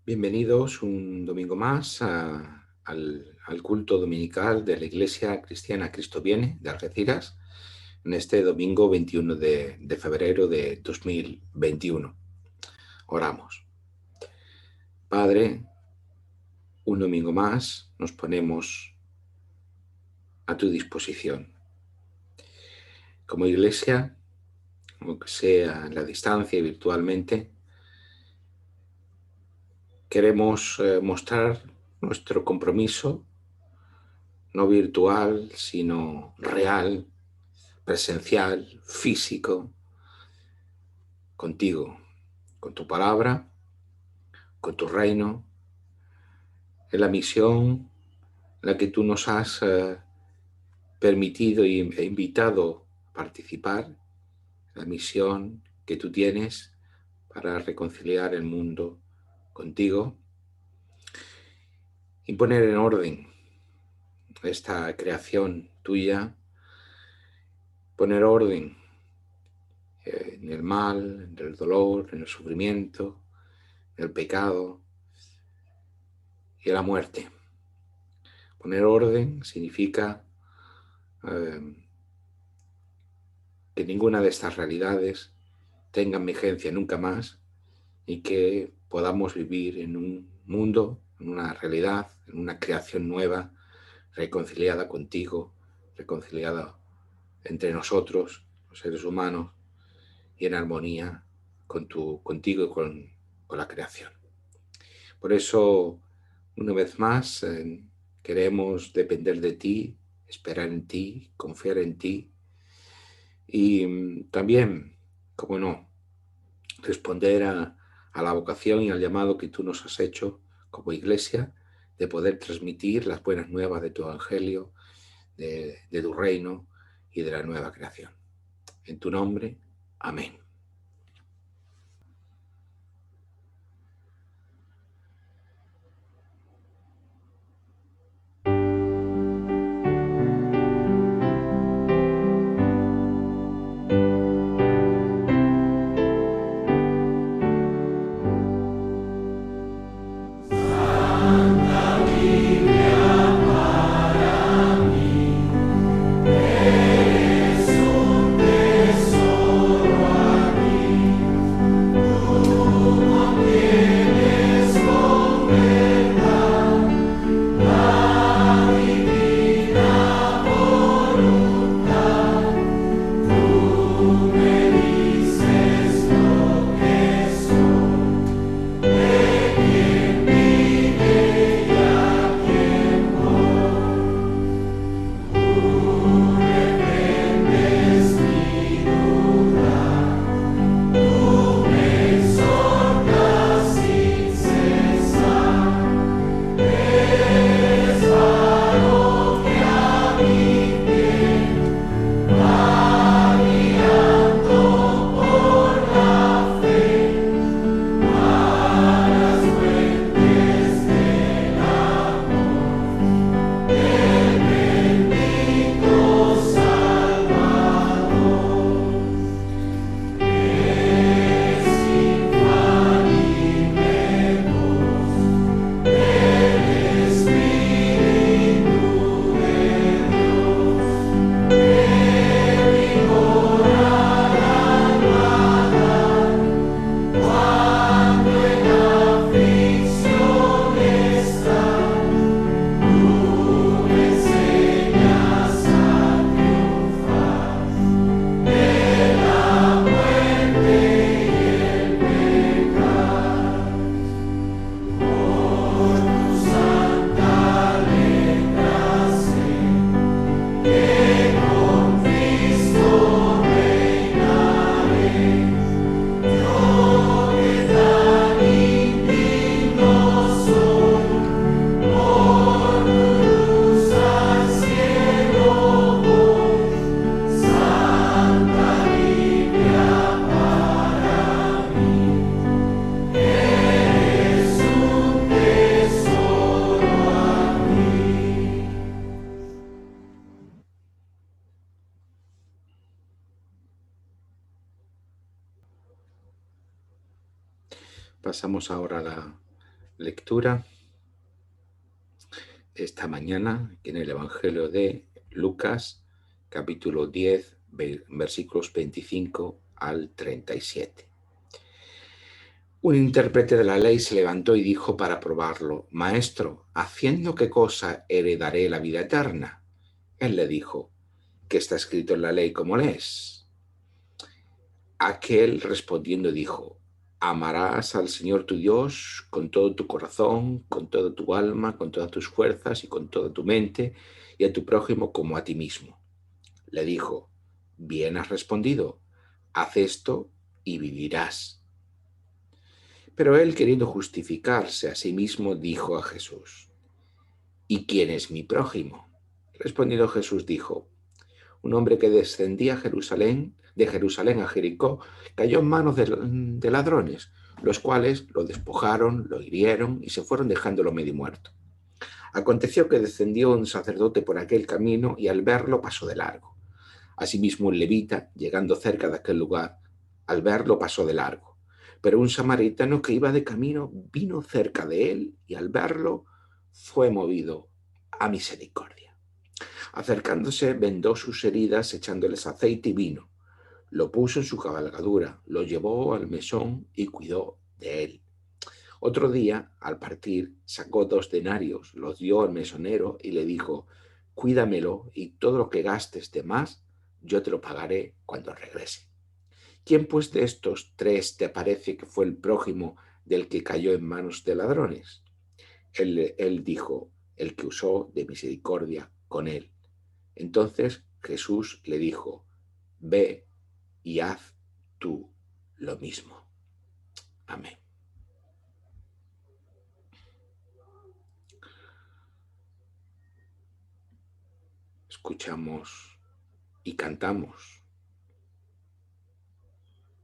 Bienvenidos un domingo más al culto dominical de la Iglesia Cristiana Cristo Viene de Algeciras, en este domingo 21 de febrero de 2021. Oramos. Padre, un domingo más nos ponemos a tu disposición. Como Iglesia, aunque sea en la distancia y virtualmente, queremos mostrar nuestro compromiso, no virtual, sino real, presencial, físico, contigo, con tu palabra, con tu reino, en la misión en la que tú nos has permitido e invitado a participar, la misión que tú tienes para reconciliar el mundo contigo y poner en orden esta creación tuya, poner orden en el mal, en el dolor, en el sufrimiento, en el pecado y en la muerte. Poner orden significa eh, que ninguna de estas realidades tengan vigencia nunca más y que podamos vivir en un mundo, en una realidad, en una creación nueva, reconciliada contigo, reconciliada entre nosotros, los seres humanos, y en armonía contigo y con la creación. Por eso, una vez más, queremos depender de ti, esperar en ti, confiar en ti y también, como no, responder a la vocación y al llamado que tú nos has hecho como iglesia de poder transmitir las buenas nuevas de tu evangelio, de tu reino y de la nueva creación. En tu nombre, amén. Pasamos ahora a la lectura esta mañana en el Evangelio de Lucas, capítulo 10, versículos 25 al 37. Un intérprete de la ley se levantó y dijo para probarlo: Maestro, ¿haciendo qué cosa heredaré la vida eterna? Él le dijo: ¿qué está escrito en la ley, cómo lees? Aquel respondiendo dijo: amarás al Señor tu Dios con todo tu corazón, con toda tu alma, con todas tus fuerzas y con toda tu mente, y a tu prójimo como a ti mismo. Le dijo: bien has respondido, haz esto y vivirás. Pero él, queriendo justificarse a sí mismo, dijo a Jesús: ¿y quién es mi prójimo? Respondiendo Jesús dijo: un hombre que descendía de Jerusalén a Jericó, cayó en manos de ladrones, los cuales lo despojaron, lo hirieron y se fueron dejándolo medio muerto. Aconteció que descendió un sacerdote por aquel camino y al verlo pasó de largo. Asimismo un levita, llegando cerca de aquel lugar, al verlo pasó de largo. Pero un samaritano que iba de camino vino cerca de él y al verlo fue movido a misericordia. Acercándose, vendó sus heridas, echándoles aceite y vino. Lo puso en su cabalgadura, lo llevó al mesón y cuidó de él. Otro día, al partir, sacó 2 denarios, los dio al mesonero y le dijo: cuídamelo y todo lo que gastes de más, yo te lo pagaré cuando regrese. ¿Quién pues de estos 3 te parece que fue el prójimo del que cayó en manos de ladrones? Él dijo: el que usó de misericordia con él. Entonces Jesús le dijo: ve y haz tú lo mismo. Amén. Escuchamos y cantamos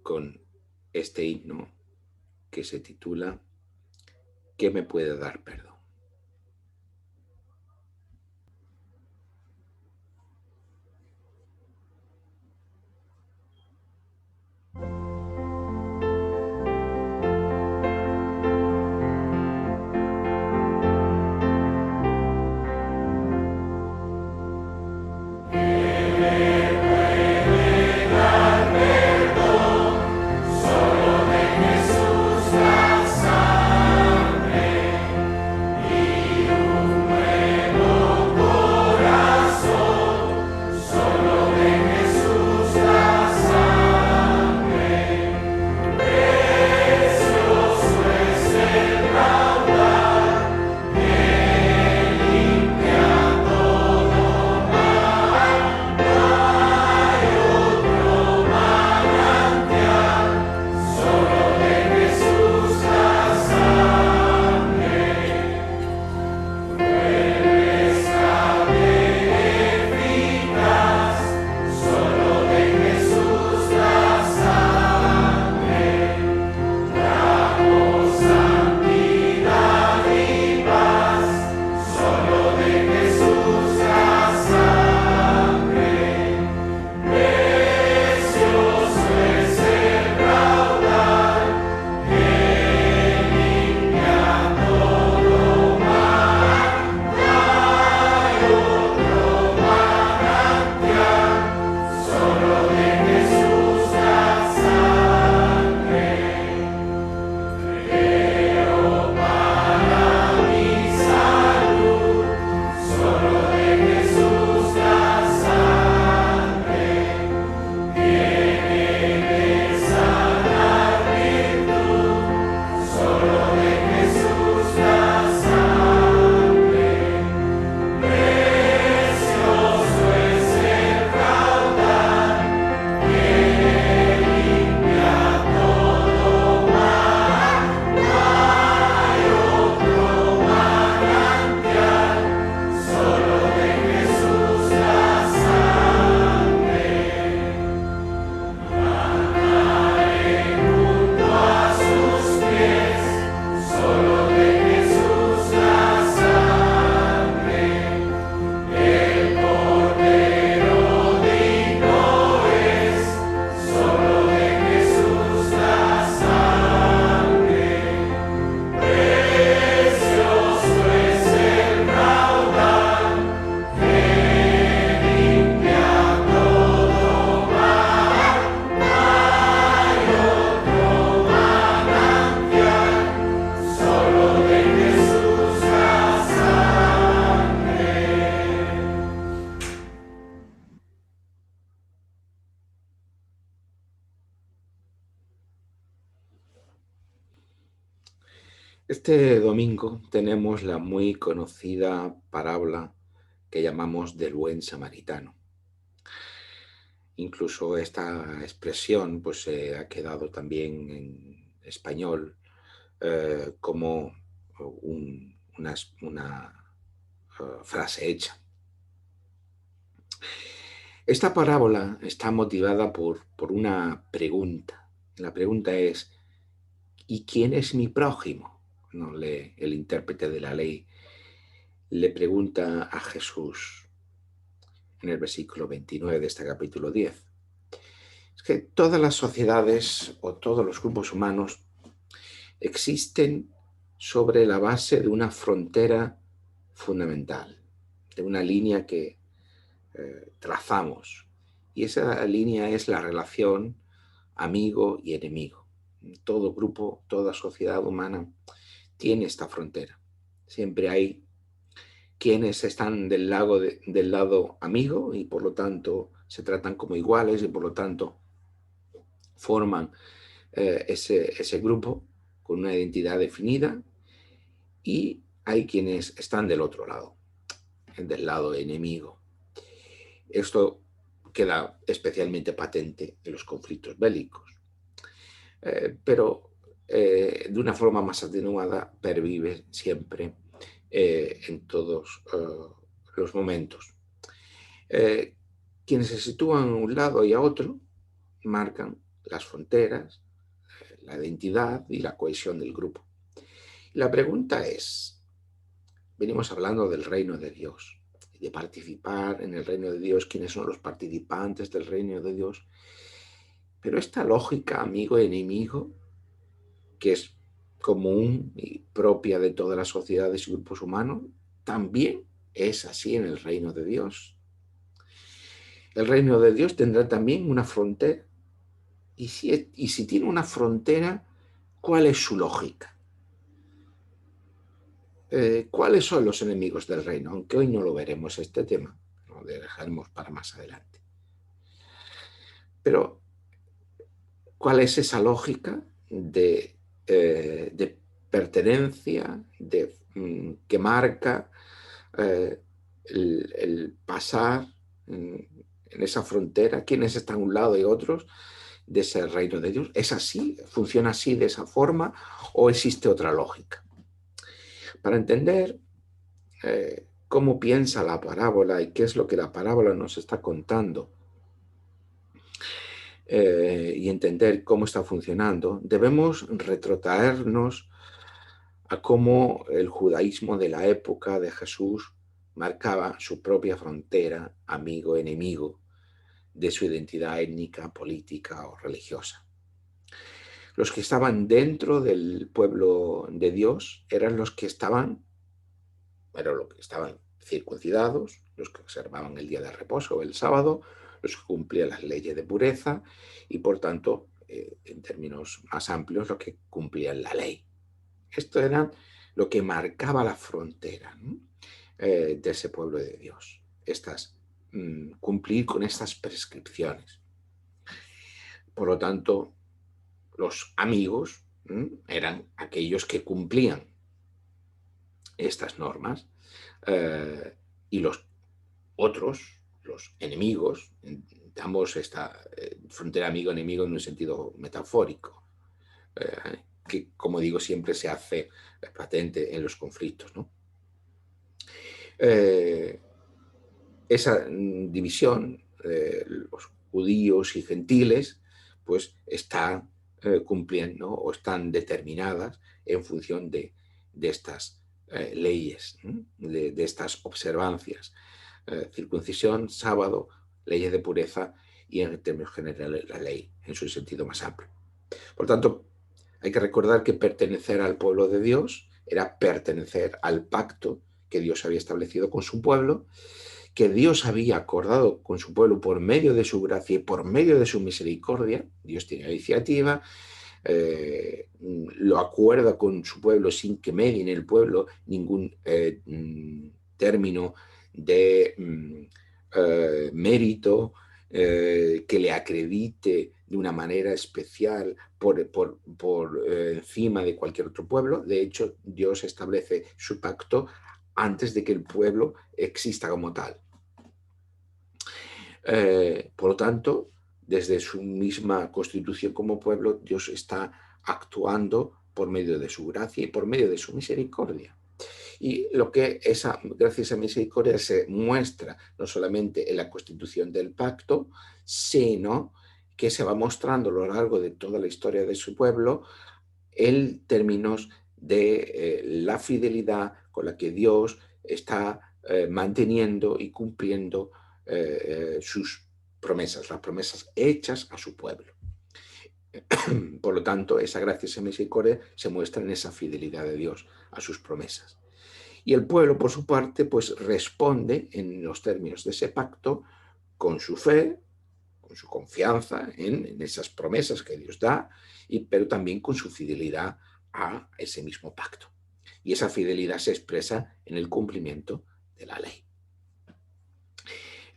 con este himno que se titula ¿Qué me puede dar perdón? Este domingo tenemos la muy conocida parábola que llamamos del buen samaritano. Incluso esta expresión pues, se ha quedado también en español como una frase hecha. Esta parábola está motivada por una pregunta. La pregunta es, ¿y quién es mi prójimo? No, el intérprete de la ley le pregunta a Jesús en el versículo 29 de este capítulo 10. Es que todas las sociedades o todos los grupos humanos existen sobre la base de una frontera fundamental, de una línea que trazamos. Y esa línea es la relación amigo y enemigo. Todo grupo, toda sociedad humana tiene esta frontera. Siempre hay quienes están del lado amigo y por lo tanto se tratan como iguales y por lo tanto forman ese grupo con una identidad definida, y hay quienes están del otro lado, del lado enemigo. Esto queda especialmente patente en los conflictos bélicos, pero de una forma más atenuada pervive siempre en todos los momentos. Quienes se sitúan a un lado y a otro marcan las fronteras, la identidad y la cohesión del grupo. La pregunta es, venimos hablando del reino de Dios, de participar en el reino de Dios, quiénes son los participantes del reino de Dios, pero esta lógica amigo-enemigo, que es común y propia de todas las sociedades y grupos humanos, también es así en el reino de Dios. El reino de Dios tendrá también una frontera, y si tiene una frontera, ¿cuál es su lógica? ¿Cuáles son los enemigos del reino? Aunque hoy no lo veremos este tema, lo dejaremos para más adelante. Pero, ¿cuál es esa lógica de pertenencia, que marca el pasar en esa frontera? ¿Quiénes están a un lado y otros de ese reino de Dios? ¿Es así? ¿Funciona así, de esa forma? ¿O existe otra lógica? Para entender cómo piensa la parábola y qué es lo que la parábola nos está contando, y entender cómo está funcionando, debemos retrotraernos a cómo el judaísmo de la época de Jesús marcaba su propia frontera, amigo-enemigo, de su identidad étnica, política o religiosa. Los que estaban dentro del pueblo de Dios eran los que estaban circuncidados, los que observaban el día de reposo o el sábado, los que cumplían las leyes de pureza y, por tanto, en términos más amplios, los que cumplían la ley. Esto era lo que marcaba la frontera, ¿no? De ese pueblo de Dios. Cumplir con estas prescripciones. Por lo tanto, los amigos eran aquellos que cumplían estas normas, y los otros, los enemigos, damos esta frontera amigo-enemigo en un sentido metafórico, que, como digo, siempre se hace patente en los conflictos, ¿no? Esa división, los judíos y gentiles, pues están cumpliendo o están determinadas en función de estas leyes, de estas observancias. Circuncisión, sábado, leyes de pureza y, en términos generales, la ley en su sentido más amplio. Por tanto, hay que recordar que pertenecer al pueblo de Dios era pertenecer al pacto que Dios había establecido con su pueblo, que Dios había acordado con su pueblo por medio de su gracia y por medio de su misericordia. Dios tiene la iniciativa, lo acuerda con su pueblo sin que medie en el pueblo ningún término de mérito que le acredite de una manera especial por encima de cualquier otro pueblo. De hecho, Dios establece su pacto antes de que el pueblo exista como tal. Por lo tanto, desde su misma constitución como pueblo, Dios está actuando por medio de su gracia y por medio de su misericordia. Y lo que esa gracia y esa misericordia se muestra no solamente en la constitución del pacto, sino que se va mostrando a lo largo de toda la historia de su pueblo en términos de la fidelidad con la que Dios está manteniendo y cumpliendo sus promesas, las promesas hechas a su pueblo. Por lo tanto, esa gracia y esa misericordia se muestra en esa fidelidad de Dios a sus promesas. Y el pueblo, por su parte, pues responde en los términos de ese pacto con su fe, con su confianza en esas promesas que Dios da, pero también con su fidelidad a ese mismo pacto. Y esa fidelidad se expresa en el cumplimiento de la ley.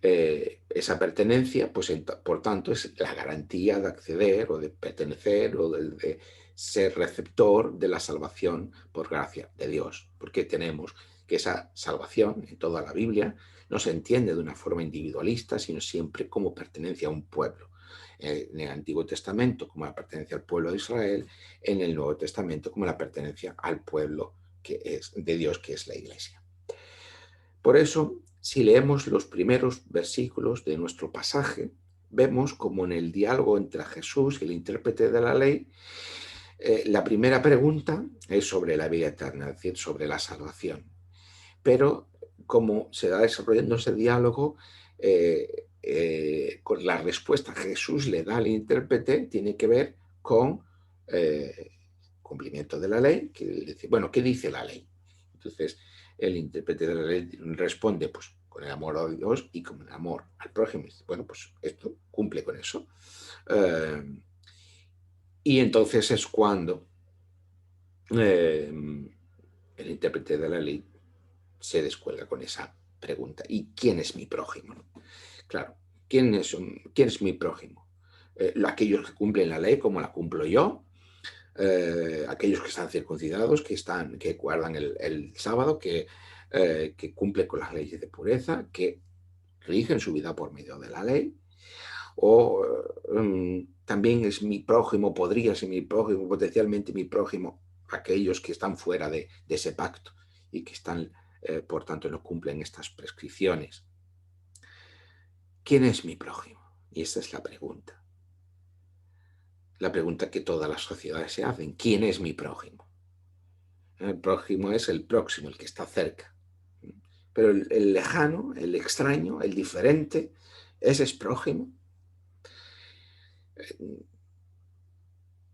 Esa pertenencia, pues por tanto, es la garantía de acceder o de pertenecer o de ser receptor de la salvación por gracia de Dios, porque tenemos que esa salvación en toda la Biblia no se entiende de una forma individualista, sino siempre como pertenencia a un pueblo. En el Antiguo Testamento como la pertenencia al pueblo de Israel, en el Nuevo Testamento como la pertenencia al pueblo que es de Dios, que es la Iglesia. Por eso, si leemos los primeros versículos de nuestro pasaje, vemos como en el diálogo entre Jesús y el intérprete de la ley, la primera pregunta es sobre la vida eterna, es decir, sobre la salvación. Pero como se va desarrollando ese diálogo, con la respuesta que Jesús le da al intérprete tiene que ver con cumplimiento de la ley, que dice, bueno, ¿qué dice la ley? Entonces, el intérprete de la ley responde pues con el amor a Dios y con el amor al prójimo. Bueno, pues esto cumple con eso. Y entonces es cuando el intérprete de la ley se descuelga con esa pregunta. ¿Y quién es mi prójimo? Claro, ¿quién es mi prójimo? Aquellos que cumplen la ley como la cumplo yo, aquellos que están circuncidados, que guardan el sábado, que cumplen con las leyes de pureza, que rigen su vida por medio de la ley, o también es mi prójimo, podría ser mi prójimo, potencialmente mi prójimo, aquellos que están fuera de ese pacto y que están, por tanto, no cumplen estas prescripciones. ¿Quién es mi prójimo? Y esta es la pregunta. La pregunta que todas las sociedades se hacen. ¿Quién es mi prójimo? El prójimo es el próximo, el que está cerca. Pero el lejano, el extraño, el diferente, ese es prójimo.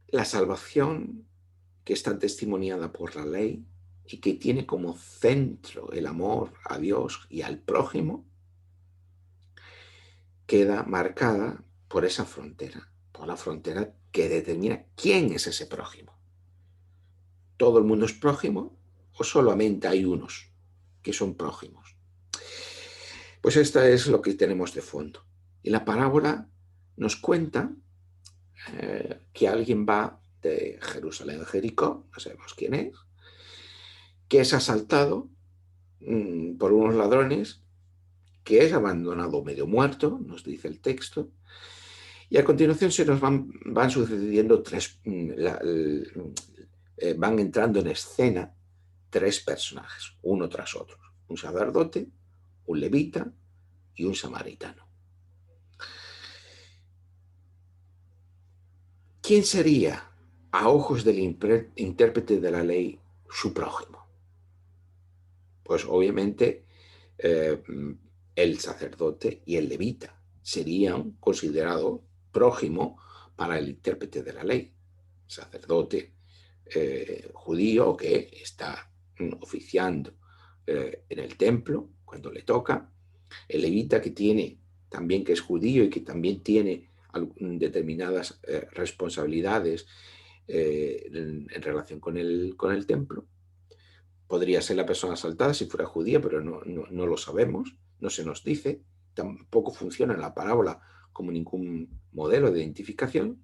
La salvación que está testimoniada por la ley y que tiene como centro el amor a Dios y al prójimo, queda marcada por esa frontera, por la frontera que determina quién es ese prójimo. ¿Todo el mundo es prójimo o solamente hay unos que son prójimos? Pues esto es lo que tenemos de fondo. Y la parábola nos cuenta que alguien va de Jerusalén a Jericó, no sabemos quién es, que es asaltado por unos ladrones, que es abandonado medio muerto, nos dice el texto, y a continuación se nos van sucediendo van entrando en escena tres personajes, uno tras otro, un sacerdote, un levita y un samaritano. ¿Quién sería, a ojos del intérprete de la ley, su prójimo? Pues obviamente el sacerdote y el levita serían considerados prójimo para el intérprete de la ley. Sacerdote judío que está oficiando en el templo cuando le toca, el levita que tiene también, que es judío y que también tiene determinadas responsabilidades en relación con el templo. Podría ser la persona asaltada si fuera judía, pero no lo sabemos, no se nos dice, tampoco funciona en la parábola como ningún modelo de identificación,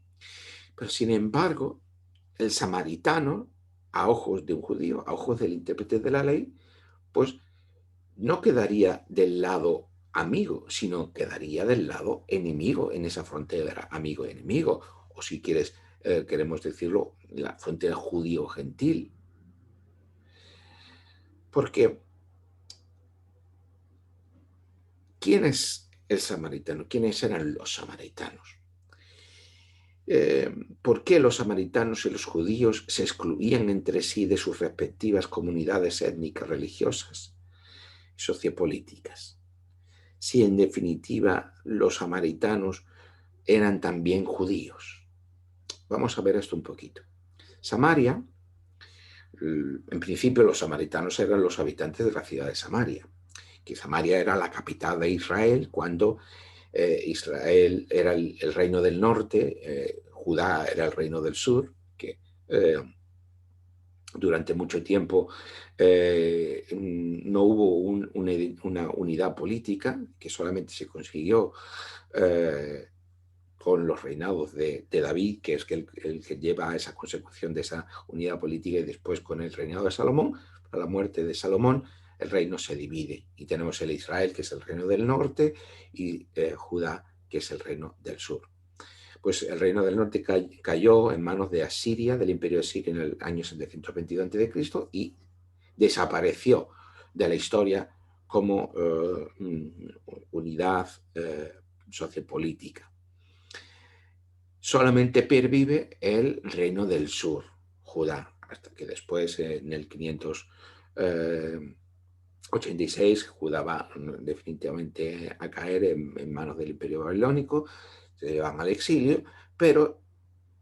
pero sin embargo, el samaritano, a ojos de un judío, a ojos del intérprete de la ley, pues no quedaría del lado amigo, sino quedaría del lado enemigo en esa frontera amigo-enemigo, o si quieres, queremos decirlo, la frontera judío-gentil. Porque, ¿quién es el samaritano? ¿Quiénes eran los samaritanos? ¿Por qué los samaritanos y los judíos se excluían entre sí de sus respectivas comunidades étnicas, religiosas y sociopolíticas? Si en definitiva los samaritanos eran también judíos. Vamos a ver esto un poquito. Samaria, en principio los samaritanos eran los habitantes de la ciudad de Samaria, que Samaria era la capital de Israel cuando Israel era el reino del norte, Judá era el reino del sur, que durante mucho tiempo no hubo una unidad política, que solamente se consiguió con los reinados de David, que es el que lleva a esa consecución de esa unidad política, y después con el reinado de Salomón. A la muerte de Salomón, el reino se divide y tenemos el Israel, que es el reino del norte, y Judá, que es el reino del sur. Pues el reino del norte cayó en manos de Asiria, del imperio de Asiria, en el año 722 a.C. y desapareció de la historia como unidad sociopolítica. Solamente pervive el reino del sur, Judá, hasta que después, en el 586, Judá va definitivamente a caer en manos del imperio babilónico, se van al exilio, pero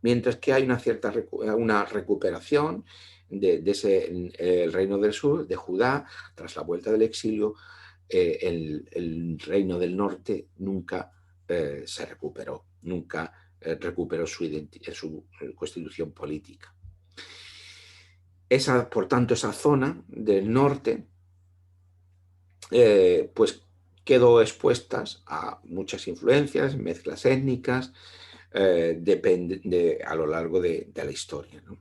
mientras que hay una recuperación de ese el reino del sur, de Judá, tras la vuelta del exilio, el reino del norte nunca se recuperó, nunca recuperó su constitución política. Por tanto, esa zona del norte pues quedó expuestas a muchas influencias, mezclas étnicas, a lo largo de la historia, ¿no?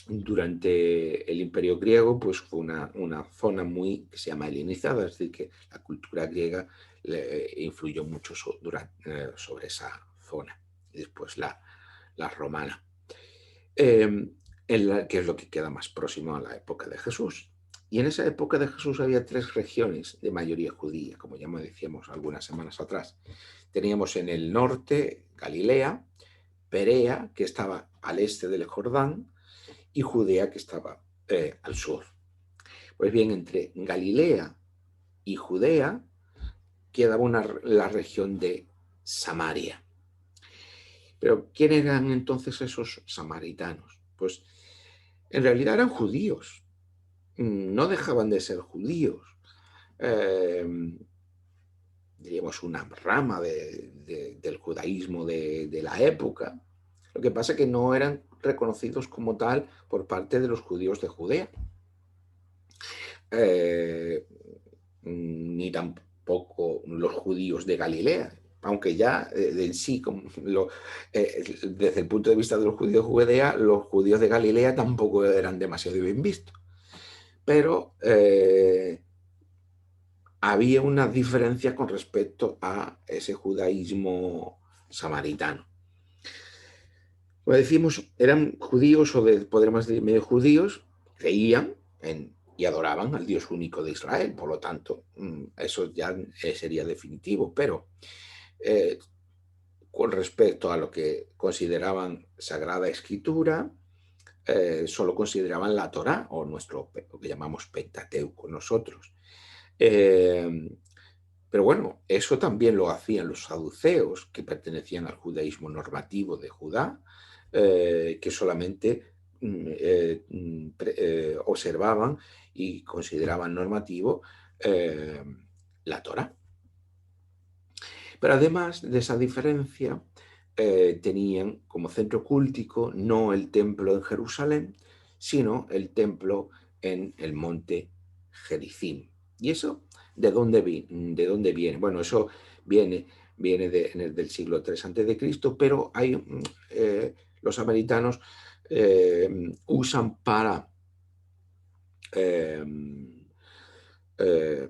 Durante el Imperio griego, pues fue una zona que se llama helenizada, es decir, que la cultura griega influyó mucho sobre esa zona, y después la romana, que es lo que queda más próximo a la época de Jesús. Y en esa época de Jesús había 3 regiones de mayoría judía, como ya me decíamos algunas semanas atrás. Teníamos en el norte Galilea, Perea, que estaba al este del Jordán, y Judea, que estaba al sur. Pues bien, entre Galilea y Judea quedaba la región de Samaria. Pero ¿quién eran entonces esos samaritanos? Pues en realidad eran judíos, no dejaban de ser judíos. Diríamos una rama del judaísmo de la época. Lo que pasa es que no eran reconocidos como tal por parte de los judíos de Judea. Ni tampoco los judíos de Galilea, aunque ya en sí, desde el punto de vista de los judíos de Judea, los judíos de Galilea tampoco eran demasiado bien vistos. Pero había una diferencia con respecto a ese judaísmo samaritano. Como decimos, eran judíos, o podríamos decir medio judíos, creían y adoraban al Dios único de Israel, por lo tanto, eso ya sería definitivo, pero con respecto a lo que consideraban Sagrada Escritura, solo consideraban la Torá, o lo que llamamos Pentateuco nosotros. Pero bueno, eso también lo hacían los saduceos, que pertenecían al judaísmo normativo de Judá, que solamente observaban y consideraban normativo la Torá. Pero además de esa diferencia, tenían como centro cultico no el templo en Jerusalén, sino el templo en el monte Gerizim. ¿Y eso de dónde viene? Bueno, eso del siglo III a.C., pero los samaritanos usan para eh, eh,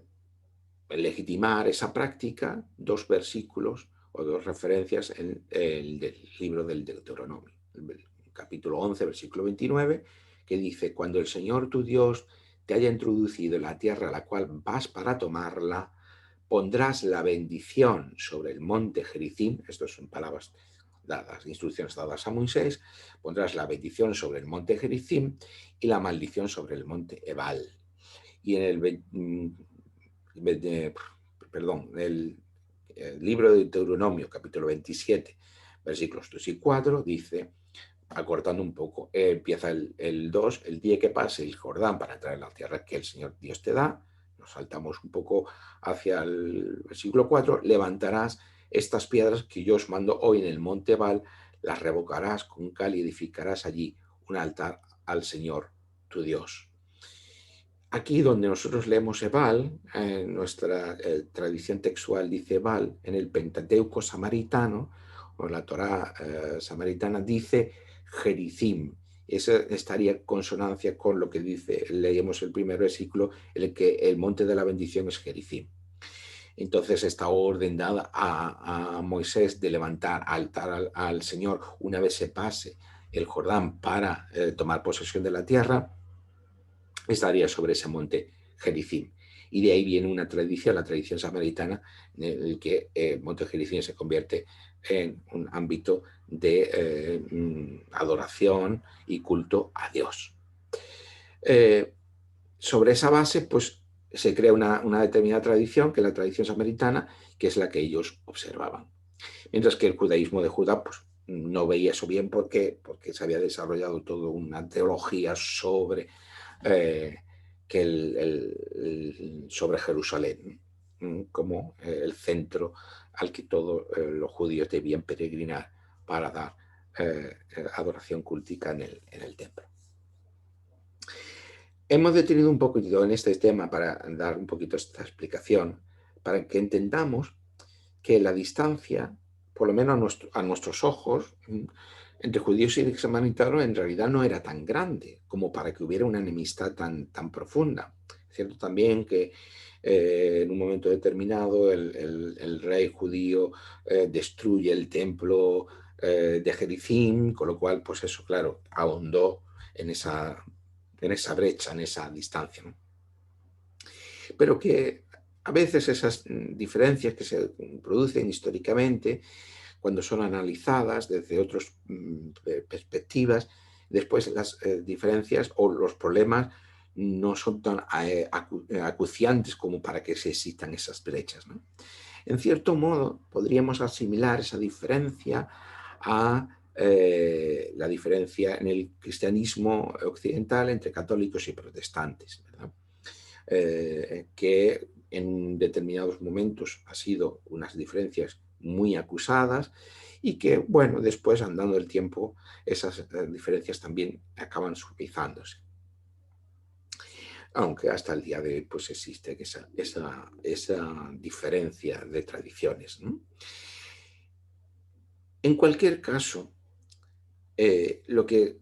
legitimar esa práctica dos versículos o dos referencias en el del libro del Deuteronomio, el capítulo 11, versículo 29, que dice: cuando el Señor tu Dios te haya introducido en la tierra a la cual vas para tomarla, pondrás la bendición sobre el monte Gerizim. Estas son palabras dadas, instrucciones dadas a Moisés. Pondrás la bendición sobre el monte Gerizim y la maldición sobre el monte Ebal. Y en el libro de Deuteronomio, capítulo 27, versículos 2 y 4, dice, acortando un poco, empieza el 2, el día que pase el Jordán para entrar en la tierra que el Señor Dios te da. Nos saltamos un poco hacia el versículo 4, levantarás estas piedras que yo os mando hoy en el monte Ebal, las revocarás con cal y edificarás allí un altar al Señor tu Dios. Aquí donde nosotros leemos Ebal, en nuestra tradición textual dice Ebal, en el Pentateuco samaritano, o la Torá samaritana, dice Gerizim. Eso estaría en consonancia con lo que dice, leemos el primer versículo, en el que el monte de la bendición es Gerizim. Entonces está orden dada a Moisés de levantar altar al Señor una vez se pase el Jordán para tomar posesión de la tierra. Estaría sobre ese monte Gerizim. Y de ahí viene una tradición, la tradición samaritana, en el que el monte Gerizim se convierte en un ámbito de adoración y culto a Dios. Sobre esa base, pues se crea una determinada tradición, que es la tradición samaritana, que es la que ellos observaban. Mientras que el judaísmo de Judá, pues, no veía eso bien porque se había desarrollado toda una teología sobre sobre Jerusalén, como el centro al que todos los judíos debían peregrinar para dar adoración cultica en el templo. Hemos detenido un poquito en este tema para dar un poquito esta explicación, para que entendamos que la distancia, por lo menos a nuestros ojos, entre judíos y samaritanos en realidad no era tan grande como para que hubiera una enemistad tan profunda. Es cierto también que en un momento determinado el rey judío destruye el templo de Gerizim, con lo cual, pues eso, claro, ahondó en esa brecha, en esa distancia, ¿no? Pero que a veces esas diferencias que se producen históricamente, cuando son analizadas desde otras perspectivas, después las diferencias o los problemas no son tan acuciantes como para que se existan esas brechas, ¿no? En cierto modo, podríamos asimilar esa diferencia a la diferencia en el cristianismo occidental entre católicos y protestantes, ¿verdad? Que en determinados momentos ha sido unas diferencias muy acusadas y que, bueno, después, andando el tiempo, esas diferencias también acaban suavizándose. Aunque hasta el día de hoy pues existe esa diferencia de tradiciones, ¿no? En cualquier caso, lo que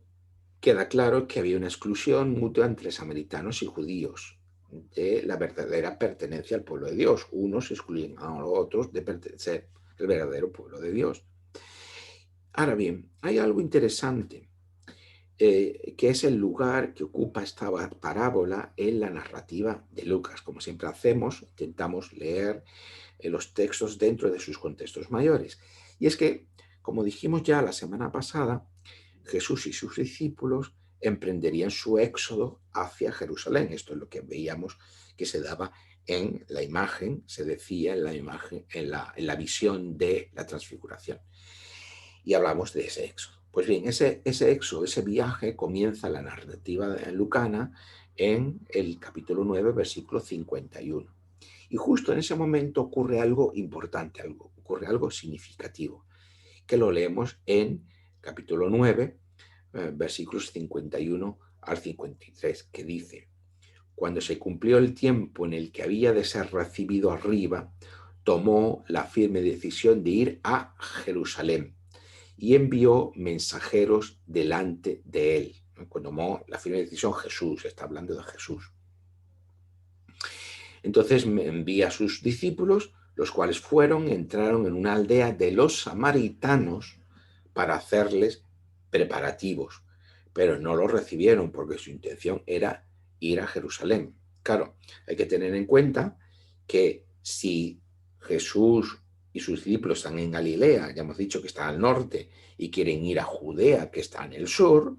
queda claro es que había una exclusión mutua entre samaritanos y judíos de la verdadera pertenencia al pueblo de Dios. Unos excluyen a los otros de pertenecer al verdadero pueblo de Dios. Ahora bien, hay algo interesante, que es el lugar que ocupa esta parábola en la narrativa de Lucas. Como siempre hacemos, intentamos leer los textos dentro de sus contextos mayores. Y es que, como dijimos ya la semana pasada, Jesús y sus discípulos emprenderían su éxodo hacia Jerusalén. Esto es lo que veíamos que se daba en la imagen, se decía en la imagen, en la visión de la transfiguración. Y hablamos de ese éxodo. Pues bien, ese éxodo, ese viaje, comienza la narrativa lucana en el capítulo 9, versículo 51. Y justo en ese momento ocurre algo importante, ocurre algo significativo, que lo leemos en capítulo 9, versículos 51 al 53, que dice: cuando se cumplió el tiempo en el que había de ser recibido arriba, tomó la firme decisión de ir a Jerusalén y envió mensajeros delante de él. Cuando tomó la firme decisión Jesús, está hablando de Jesús. Entonces me envía a sus discípulos, los cuales entraron en una aldea de los samaritanos para hacerles preparativos, pero no los recibieron porque su intención era ir a Jerusalén. Claro, hay que tener en cuenta que si Jesús y sus discípulos están en Galilea, ya hemos dicho que está al norte, y quieren ir a Judea, que está en el sur,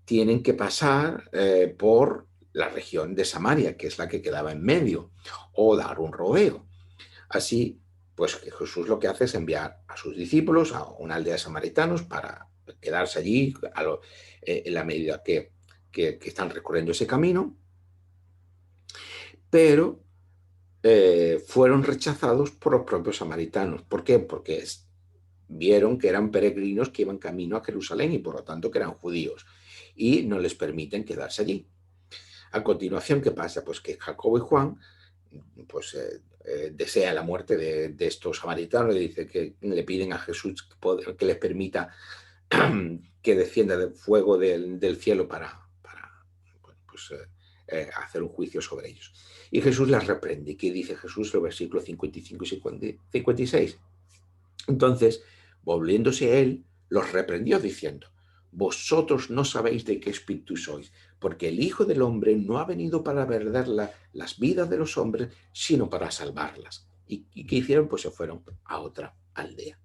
tienen que pasar por la región de Samaria, que es la que quedaba en medio, o dar un rodeo. Así, pues Jesús lo que hace es enviar a sus discípulos a una aldea de samaritanos para quedarse allí en la medida que están recorriendo ese camino, pero fueron rechazados por los propios samaritanos. ¿Por qué? Porque vieron que eran peregrinos que iban camino a Jerusalén y por lo tanto que eran judíos y no les permiten quedarse allí. A continuación, ¿qué pasa? Pues que Jacobo y Juan pues, desea la muerte de estos samaritanos, le dice que le piden a Jesús que les permita que descienda del fuego del cielo para pues, hacer un juicio sobre ellos. Y Jesús las reprende. ¿Qué dice Jesús en los versículos 55 y 56? Entonces, volviéndose a él, los reprendió diciendo: vosotros no sabéis de qué espíritu sois, porque el Hijo del Hombre no ha venido para perder las vidas de los hombres, sino para salvarlas. ¿Y qué hicieron? Pues se fueron a otra aldea.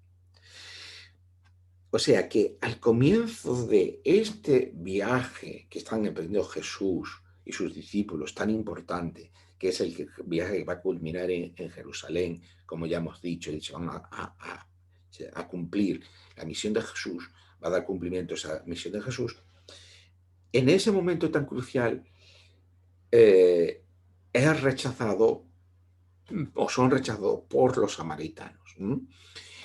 O sea que al comienzo de este viaje que están emprendiendo Jesús y sus discípulos, tan importante, que es el viaje que va a culminar en Jerusalén, como ya hemos dicho, se van a cumplir la misión de Jesús, va a dar cumplimiento a esa misión de Jesús. En ese momento tan crucial, es rechazado o son rechazados por los samaritanos.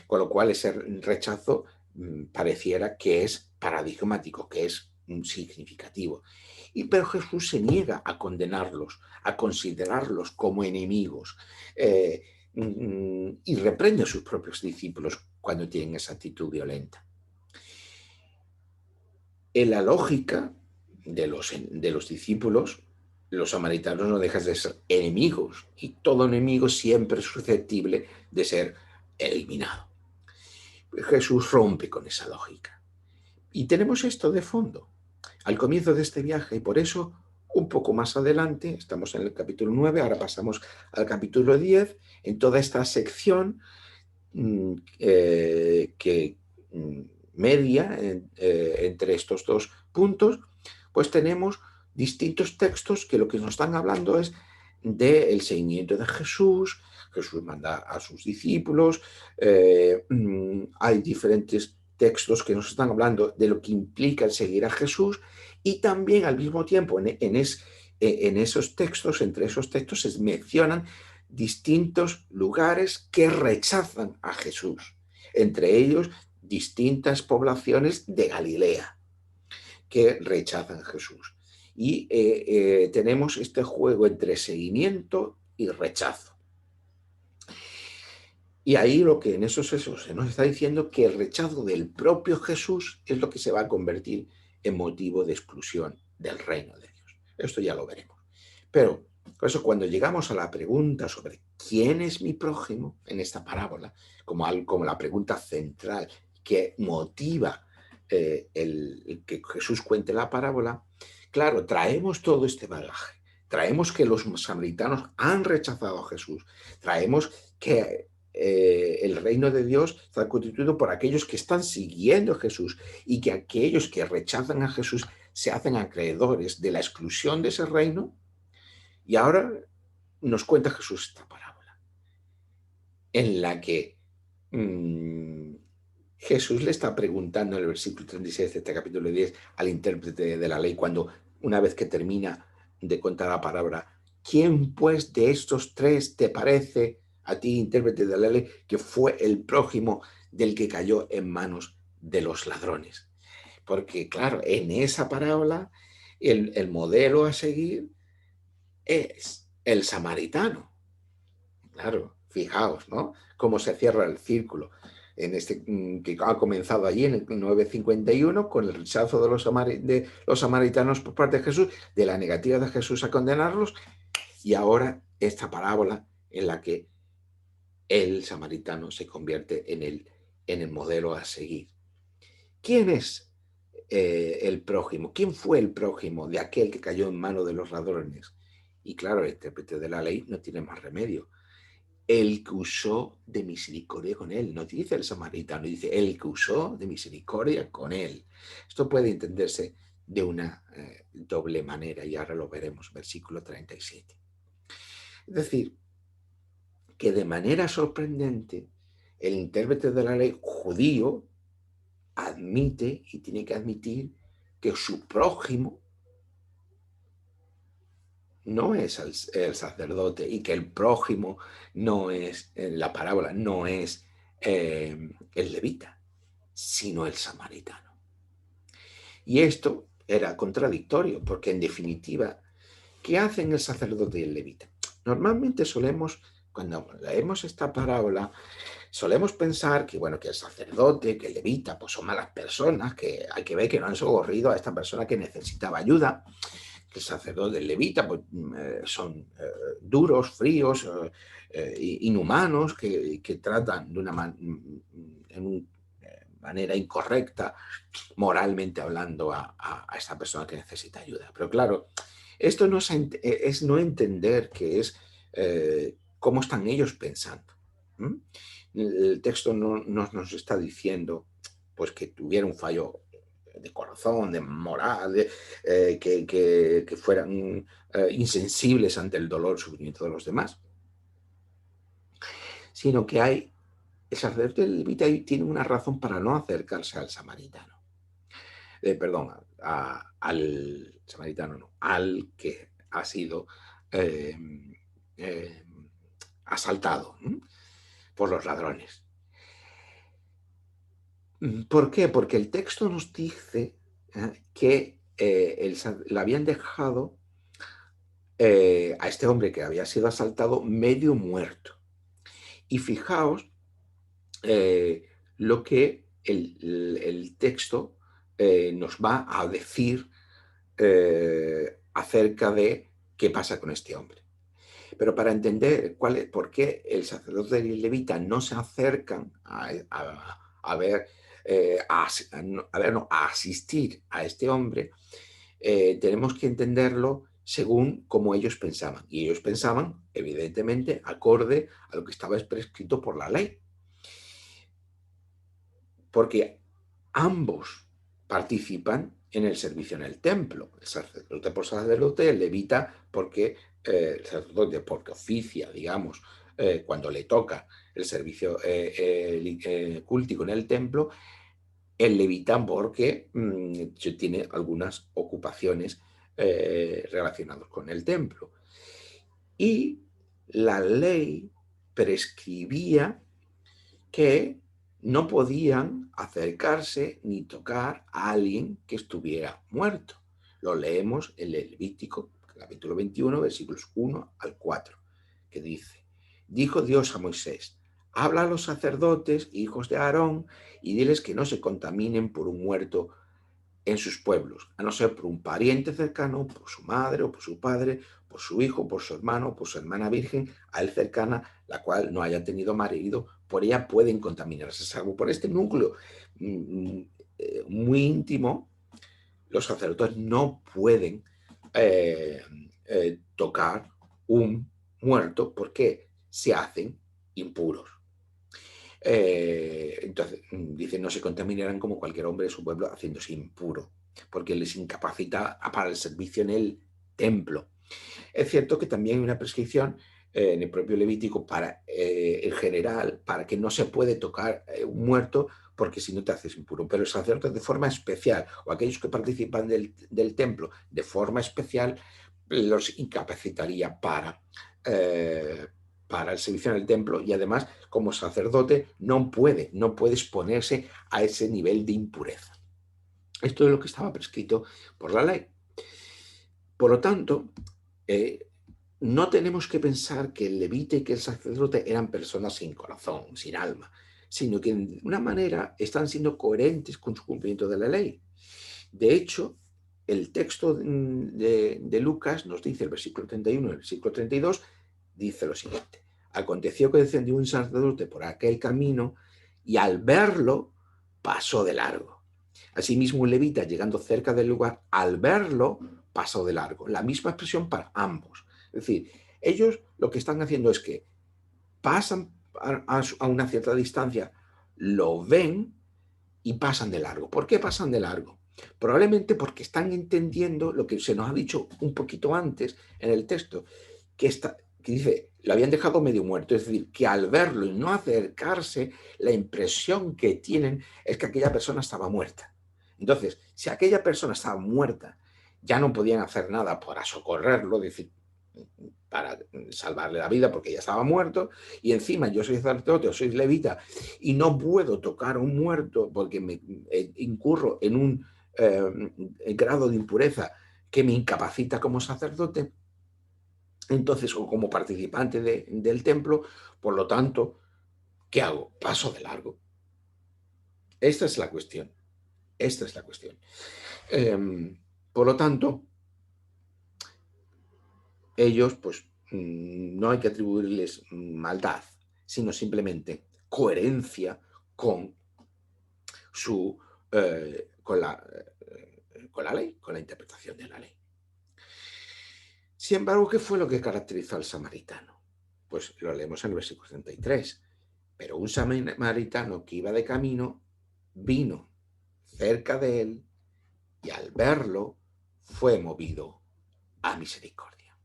Con lo cual ese rechazo pareciera que es paradigmático, que es significativo. Pero Jesús se niega a condenarlos, a considerarlos como enemigos, y reprende a sus propios discípulos cuando tienen esa actitud violenta. En la lógica de los discípulos, los samaritanos no dejan de ser enemigos, y todo enemigo siempre es susceptible de ser eliminado. Jesús rompe con esa lógica. Y tenemos esto de fondo al comienzo de este viaje, y por eso un poco más adelante, estamos en el capítulo 9, ahora pasamos al capítulo 10, en toda esta sección que media entre estos dos puntos, pues tenemos distintos textos que lo que nos están hablando es del seguimiento de Jesús. Jesús manda a sus discípulos, hay diferentes textos que nos están hablando de lo que implica el seguir a Jesús, y también al mismo tiempo en esos textos, entre esos textos se mencionan distintos lugares que rechazan a Jesús, entre ellos distintas poblaciones de Galilea que rechazan a Jesús. Y tenemos este juego entre seguimiento y rechazo. Y ahí lo que en esos se nos está diciendo que el rechazo del propio Jesús es lo que se va a convertir en motivo de exclusión del reino de Dios. Esto ya lo veremos. Pero por eso cuando llegamos a la pregunta sobre quién es mi prójimo en esta parábola, como la pregunta central que motiva el que Jesús cuente la parábola, claro, traemos todo este bagaje. Traemos que los samaritanos han rechazado a Jesús. Traemos que el reino de Dios está constituido por aquellos que están siguiendo a Jesús, y que aquellos que rechazan a Jesús se hacen acreedores de la exclusión de ese reino. Y ahora nos cuenta Jesús esta parábola en la que Jesús le está preguntando en el versículo 36 de este capítulo 10 al intérprete de la ley, cuando una vez que termina de contar la palabra: ¿quién pues de estos tres te parece a ti, intérprete de la ley, que fue el prójimo del que cayó en manos de los ladrones? Porque claro, en esa parábola el modelo a seguir es el samaritano. Claro, fijaos, ¿no? Cómo se cierra el círculo en este que ha comenzado allí en el 951 con el rechazo de los samaritanos por parte de Jesús, de la negativa de Jesús a condenarlos, y ahora esta parábola en la que el samaritano se convierte en el modelo a seguir. ¿Quién es el prójimo? ¿Quién fue el prójimo de aquel que cayó en manos de los ladrones? Y claro, el intérprete de la ley no tiene más remedio. El que usó de misericordia con él. No dice el samaritano, dice el que usó de misericordia con él. Esto puede entenderse de una doble manera y ahora lo veremos, versículo 37. Es decir, que de manera sorprendente el intérprete de la ley judío admite y tiene que admitir que su prójimo no es el sacerdote y que el prójimo no es, en la parábola, no es el levita, sino el samaritano. Y esto era contradictorio, porque en definitiva, ¿qué hacen el sacerdote y el levita? Normalmente solemos, cuando leemos esta parábola, solemos pensar que, bueno, que el sacerdote, que el levita, pues son malas personas, que hay que ver que no han socorrido a esta persona que necesitaba ayuda, que el sacerdote, el levita, pues son duros, fríos, inhumanos, que tratan de una manera incorrecta, moralmente hablando, a esta persona que necesita ayuda. Pero claro, esto no es no entender que es cómo están ellos pensando. ¿Mm? El texto no nos está diciendo pues que tuviera un fallo de corazón, de moral, que fueran insensibles ante el dolor, el sufrimiento de los demás, sino que el sacerdote levita tiene una razón para no acercarse al samaritano. Perdón, al samaritano, no, al que ha sido eh, eh, asaltado por los ladrones. ¿Por qué? Porque el texto nos dice que le habían dejado a este hombre que había sido asaltado medio muerto. Y fijaos lo que el texto nos va a decir acerca de qué pasa con este hombre. Pero para entender por qué el sacerdote y el levita no se acercan a ver, a asistir a este hombre, tenemos que entenderlo según como ellos pensaban. Y ellos pensaban, evidentemente, acorde a lo que estaba prescrito por la ley. Porque ambos participan en el servicio en el templo. El sacerdote por sacerdote, el levita porque el sacerdote porque oficia, digamos, cuando le toca el servicio cultico en el templo, el levita porque tiene algunas ocupaciones relacionadas con el templo. Y la ley prescribía que no podían acercarse ni tocar a alguien que estuviera muerto. Lo leemos en el Levítico, capítulo 21, versículos 1 al 4, que dice: dijo Dios a Moisés, habla a los sacerdotes, hijos de Aarón, y diles que no se contaminen por un muerto en sus pueblos, a no ser por un pariente cercano, por su madre o por su padre, por su hijo, por su hermano, por su hermana virgen, a él cercana, la cual no haya tenido marido, por ella pueden contaminarse. Salvo por este núcleo muy íntimo, los sacerdotes no pueden tocar un muerto porque se hacen impuros. Entonces, dice, no se contaminarán como cualquier hombre de su pueblo haciéndose impuro, porque les incapacita para el servicio en el templo. Es cierto que también hay una prescripción en el propio Levítico para, en general, para que no se puede tocar un muerto, porque si no te haces impuro. Pero el sacerdote de forma especial, o aquellos que participan del templo de forma especial, los incapacitaría para el servicio en el templo, y además como sacerdote no puede exponerse a ese nivel de impureza. Esto es lo que estaba prescrito por la ley. Por lo tanto, no tenemos que pensar que el levita y que el sacerdote eran personas sin corazón, sin alma, sino que de una manera están siendo coherentes con su cumplimiento de la ley. De hecho, el texto de Lucas nos dice, el versículo 31 y el versículo 32, dice lo siguiente: aconteció que descendió un sacerdote por aquel camino y al verlo pasó de largo. Asimismo, un levita, llegando cerca del lugar, al verlo pasó de largo. La misma expresión para ambos. Es decir, ellos lo que están haciendo es que pasan a una cierta distancia, lo ven y pasan de largo. ¿Por qué pasan de largo? Probablemente porque están entendiendo lo que se nos ha dicho un poquito antes en el texto, que dice, lo habían dejado medio muerto, es decir, que al verlo y no acercarse, la impresión que tienen es que aquella persona estaba muerta. Entonces, si aquella persona estaba muerta, ya no podían hacer nada para socorrerlo, decir, para salvarle la vida porque ya estaba muerto, y encima yo soy sacerdote o soy levita y no puedo tocar a un muerto porque me incurro en un grado de impureza que me incapacita como sacerdote, entonces, o como participante del templo, por lo tanto, ¿qué hago? Paso de largo. Esta es la cuestión. Esta es la cuestión. Por lo tanto, ellos, pues, no hay que atribuirles maldad, sino simplemente coherencia con su con la ley, con la interpretación de la ley. Sin embargo, ¿qué fue lo que caracterizó al samaritano? Pues lo leemos en el versículo 33. Pero un samaritano que iba de camino vino cerca de él y al verlo fue movido a misericordia.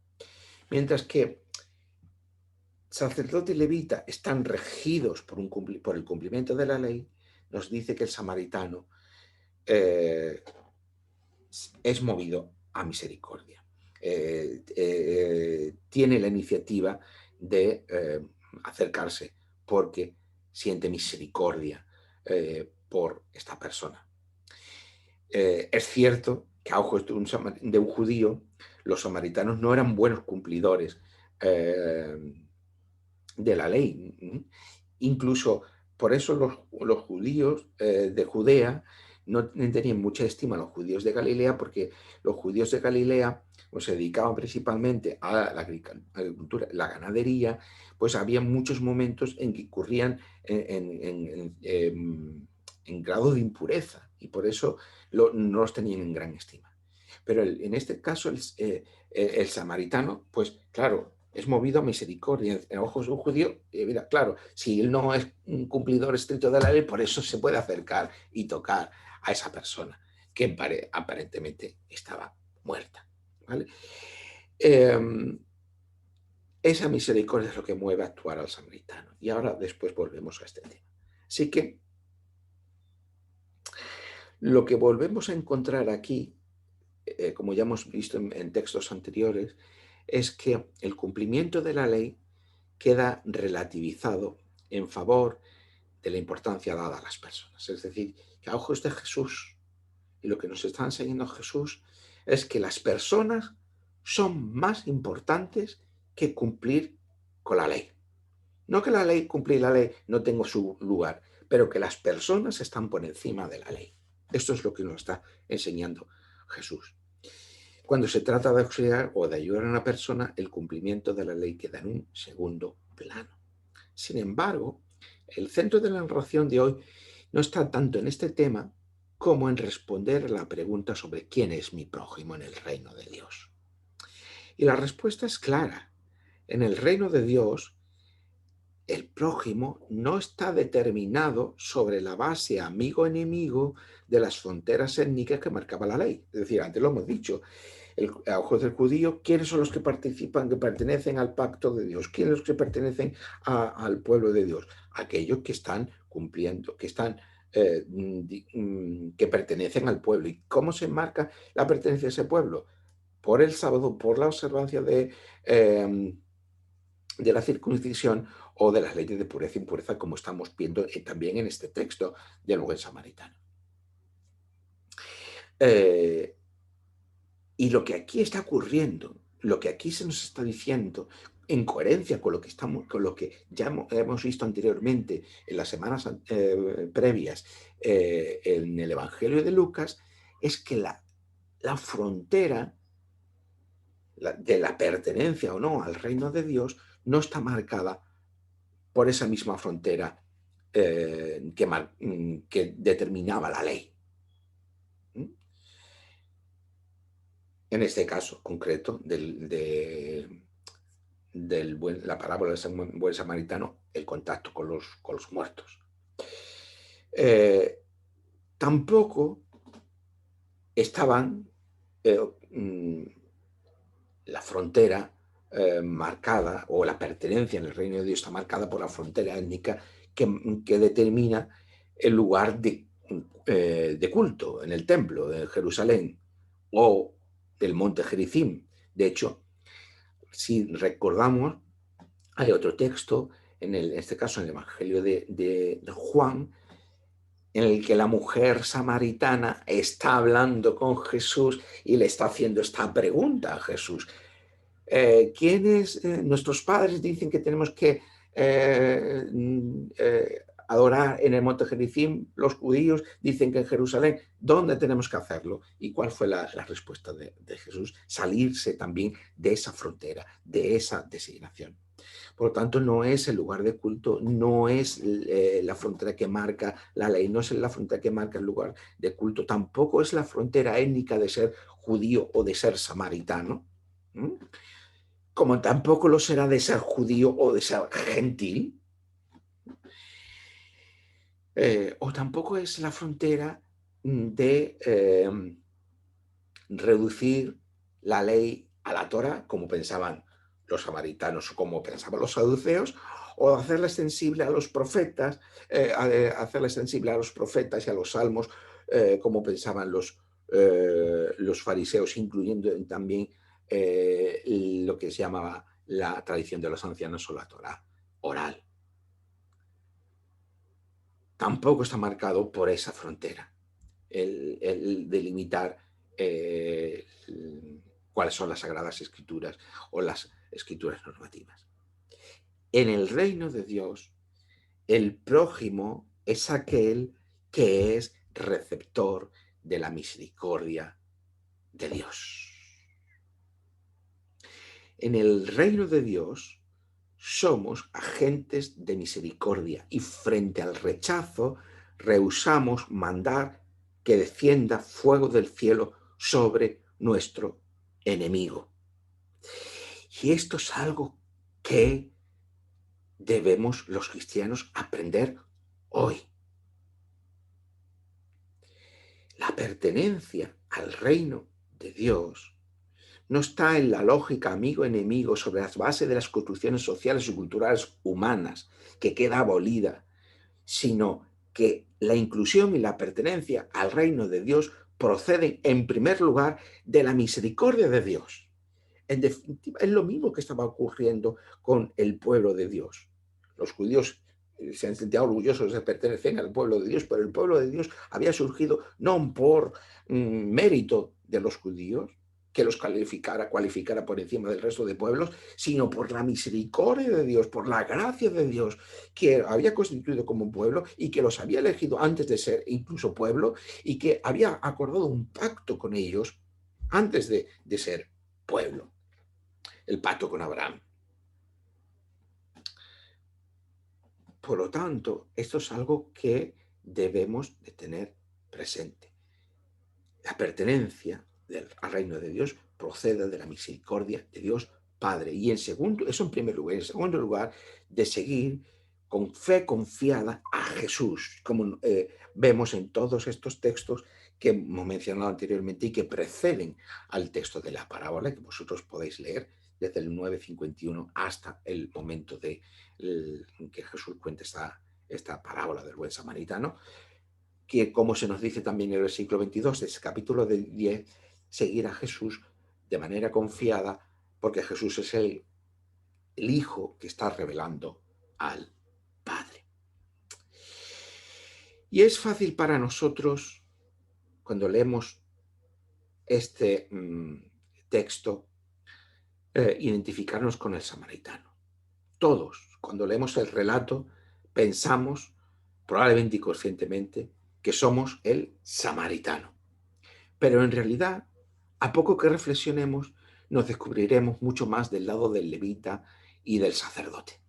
Mientras que sacerdote y levita están regidos por el cumplimiento de la ley, nos dice que el samaritano es movido a misericordia. Tiene la iniciativa de acercarse porque siente misericordia por esta persona. Es cierto que a ojos de un judío, los samaritanos no eran buenos cumplidores de la ley. Incluso por eso los judíos de Judea no tenían mucha estima a los judíos de Galilea, porque los judíos de Galilea pues, se dedicaban principalmente a la agricultura, la ganadería, pues había muchos momentos en que incurrían en grado de impureza y por eso no los tenían en gran estima. Pero en este caso el samaritano, pues claro, es movido a misericordia en ojos de un judío. Mira, claro, si él no es un cumplidor estricto de la ley, por eso se puede acercar y tocar a esa persona que aparentemente estaba muerta. ¿Vale? Esa misericordia es lo que mueve a actuar al samaritano. Y ahora después volvemos a este tema. Así que lo que volvemos a encontrar aquí, como ya hemos visto en textos anteriores, es que el cumplimiento de la ley queda relativizado en favor de la importancia dada a las personas. Es decir, que a ojos de Jesús, y lo que nos está enseñando Jesús, es que las personas son más importantes que cumplir con la ley. No que la ley, cumplir la ley, no tenga su lugar, pero que las personas están por encima de la ley. Esto es lo que nos está enseñando Jesús. Cuando se trata de auxiliar o de ayudar a una persona, el cumplimiento de la ley queda en un segundo plano. Sin embargo, el centro de la narración de hoy no está tanto en este tema como en responder a la pregunta sobre quién es mi prójimo en el reino de Dios. Y la respuesta es clara. En el reino de Dios, el prójimo no está determinado sobre la base amigo-enemigo de las fronteras étnicas que marcaba la ley. Es decir, antes lo hemos dicho, a ojos del judío, ¿quiénes son los que participan, que pertenecen al pacto de Dios? ¿Quiénes son los que pertenecen al pueblo de Dios? Aquellos que están cumpliendo, que están que pertenecen al pueblo. ¿Y cómo se marca la pertenencia a ese pueblo? Por el sábado, por la observancia de la circuncisión o de las leyes de pureza e impureza, como estamos viendo también en este texto del buen samaritano. Y lo que aquí está ocurriendo lo que aquí se nos está diciendo, en coherencia con lo que ya hemos visto anteriormente en las semanas previas en el Evangelio de Lucas, es que la frontera de la pertenencia o no al reino de Dios no está marcada por esa misma frontera que determinaba la ley. ¿Mm? En este caso concreto la parábola del buen samaritano, el contacto con los muertos. Tampoco estaban la frontera marcada, o la pertenencia en el reino de Dios está marcada por la frontera étnica que determina el lugar de culto en el templo de Jerusalén o del monte Gerizim. De hecho, si recordamos, hay otro texto, en este caso en el Evangelio de Juan, en el que la mujer samaritana está hablando con Jesús y le está haciendo esta pregunta a Jesús. Nuestros padres dicen que tenemos que adorar en el monte Gerizim, los judíos dicen que en Jerusalén. ¿Dónde tenemos que hacerlo? ¿Y cuál fue la respuesta de Jesús? Salirse también de esa frontera, de esa designación. Por lo tanto, no es el lugar de culto, no es la frontera que marca la ley, no es la frontera que marca el lugar de culto, tampoco es la frontera étnica de ser judío o de ser samaritano, como tampoco lo será de ser judío o de ser gentil, o tampoco es la frontera de reducir la ley a la Torá, como pensaban los samaritanos o como pensaban los saduceos, o hacerla extensible a los profetas, hacerla extensible a los profetas y a los salmos, como pensaban los fariseos, incluyendo también lo que se llamaba la tradición de los ancianos o la Torá oral. Tampoco está marcado por esa frontera, el delimitar cuáles son las sagradas escrituras o las escrituras normativas. En el reino de Dios, el prójimo es aquel que es receptor de la misericordia de Dios. En el reino de Dios somos agentes de misericordia y frente al rechazo rehusamos mandar que descienda fuego del cielo sobre nuestro enemigo. Y esto es algo que debemos los cristianos aprender hoy. La pertenencia al reino de Dios no está en la lógica amigo-enemigo sobre las bases de las construcciones sociales y culturales humanas, que queda abolida, sino que la inclusión y la pertenencia al reino de Dios proceden en primer lugar de la misericordia de Dios. En definitiva, es lo mismo que estaba ocurriendo con el pueblo de Dios. Los judíos se han sentido orgullosos de pertenecer al pueblo de Dios, pero el pueblo de Dios había surgido no por mérito de los judíos, que los cualificara por encima del resto de pueblos, sino por la misericordia de Dios, por la gracia de Dios, que había constituido como pueblo y que los había elegido antes de ser incluso pueblo y que había acordado un pacto con ellos antes de ser pueblo, el pacto con Abraham. Por lo tanto, esto es algo que debemos de tener presente. La pertenencia al reino de Dios procede de la misericordia de Dios Padre. Y eso en primer lugar. En segundo lugar, de seguir con fe confiada a Jesús, como vemos en todos estos textos que hemos mencionado anteriormente y que preceden al texto de la parábola, que vosotros podéis leer desde el 9:51 hasta el momento en que Jesús cuenta esta parábola del buen samaritano, que, como se nos dice también en el versículo 22 de ese capítulo 10, seguir a Jesús de manera confiada, porque Jesús es el Hijo que está revelando al Padre. Y es fácil para nosotros, cuando leemos este texto, identificarnos con el samaritano. Todos, cuando leemos el relato, pensamos, probablemente inconscientemente, que somos el samaritano. Pero en realidad, a poco que reflexionemos, nos descubriremos mucho más del lado del levita y del sacerdote.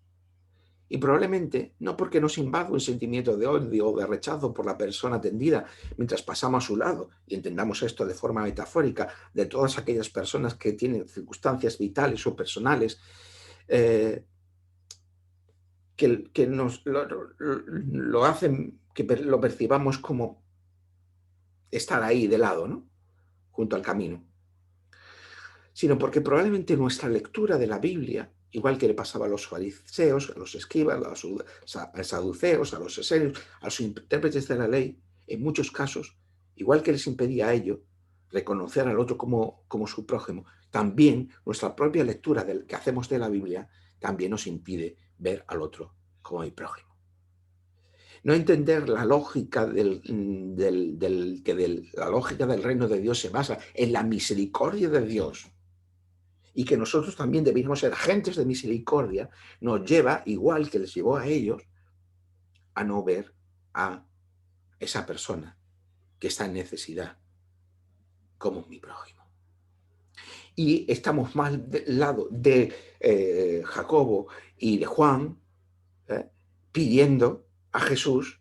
Y probablemente no porque nos invada un sentimiento de odio o de rechazo por la persona atendida mientras pasamos a su lado, y entendamos esto de forma metafórica, de todas aquellas personas que tienen circunstancias vitales o personales que nos lo hacen, que lo percibamos como estar ahí de lado, ¿no? Junto al camino, sino porque probablemente nuestra lectura de la Biblia, igual que le pasaba a los fariseos, a los escribas, a los saduceos, a los esenios, a los intérpretes de la ley, en muchos casos, igual que les impedía a ello reconocer al otro como su prójimo, también nuestra propia lectura que hacemos de la Biblia también nos impide ver al otro como mi prójimo. No entender la lógica la lógica del reino de Dios se basa en la misericordia de Dios, y que nosotros también debemos ser agentes de misericordia, nos lleva, igual que les llevó a ellos, a no ver a esa persona que está en necesidad como mi prójimo. Y estamos más del lado de Jacobo y de Juan, pidiendo a Jesús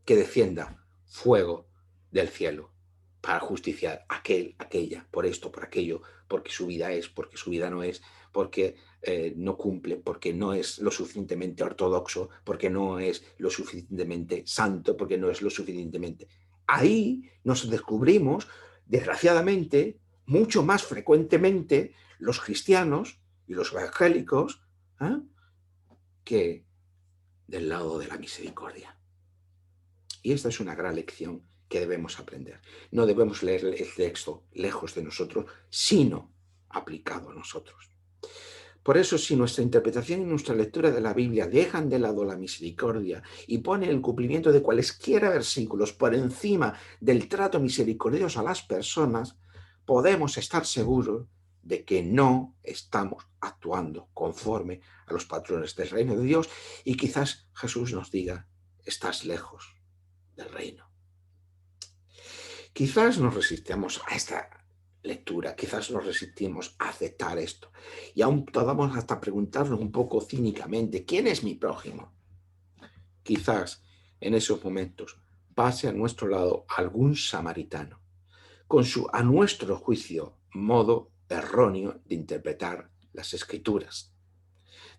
que descienda fuego del cielo para justiciar a aquella, por esto, por aquello, porque su vida es, porque su vida no es, porque no cumple, porque no es lo suficientemente ortodoxo, porque no es lo suficientemente santo, porque no es lo suficientemente. Ahí nos descubrimos, desgraciadamente, mucho más frecuentemente los cristianos y los evangélicos que del lado de la misericordia. Y esta es una gran lección que debemos aprender. No debemos leer el texto lejos de nosotros, sino aplicado a nosotros. Por eso, si nuestra interpretación y nuestra lectura de la Biblia dejan de lado la misericordia y ponen el cumplimiento de cualesquiera versículos por encima del trato misericordioso a las personas, podemos estar seguros de que no estamos actuando conforme a los patrones del reino de Dios, y quizás Jesús nos diga: estás lejos del reino. Quizás nos resistamos a esta lectura, quizás nos resistimos a aceptar esto, y aún podamos hasta preguntarnos un poco cínicamente: ¿quién es mi prójimo? Quizás en esos momentos pase a nuestro lado algún samaritano con su, a nuestro juicio, modo erróneo de interpretar las Escrituras,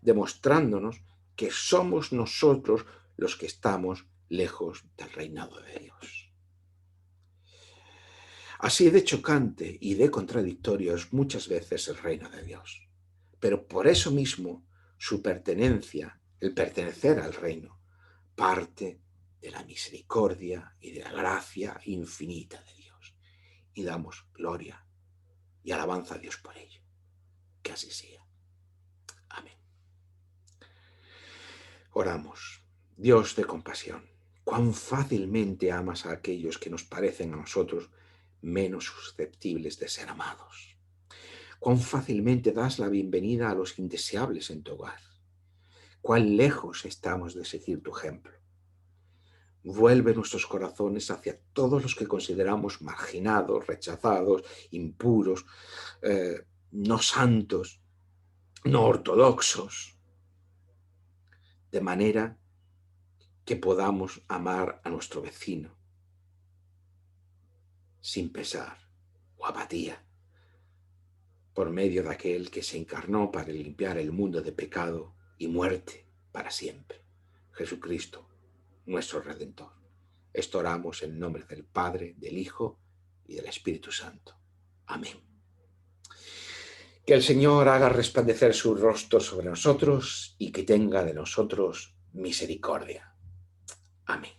demostrándonos que somos nosotros los que estamos lejos del reinado de Dios. Así de chocante y de contradictorio es muchas veces el reino de Dios. Pero por eso mismo su pertenencia, el pertenecer al reino, parte de la misericordia y de la gracia infinita de Dios. Y damos gloria y alabanza a Dios por ello. Que así sea. Amén. Oramos. Dios de compasión, cuán fácilmente amas a aquellos que nos parecen a nosotros menos susceptibles de ser amados. Cuán fácilmente das la bienvenida a los indeseables en tu hogar. Cuán lejos estamos de seguir tu ejemplo. Vuelve nuestros corazones hacia todos los que consideramos marginados, rechazados, impuros, no santos, no ortodoxos, de manera que podamos amar a nuestro vecino sin pesar o apatía, por medio de aquel que se encarnó para limpiar el mundo de pecado y muerte para siempre, Jesucristo, nuestro Redentor. Esto oramos en nombre del Padre, del Hijo y del Espíritu Santo. Amén. Que el Señor haga resplandecer su rostro sobre nosotros y que tenga de nosotros misericordia. Amén.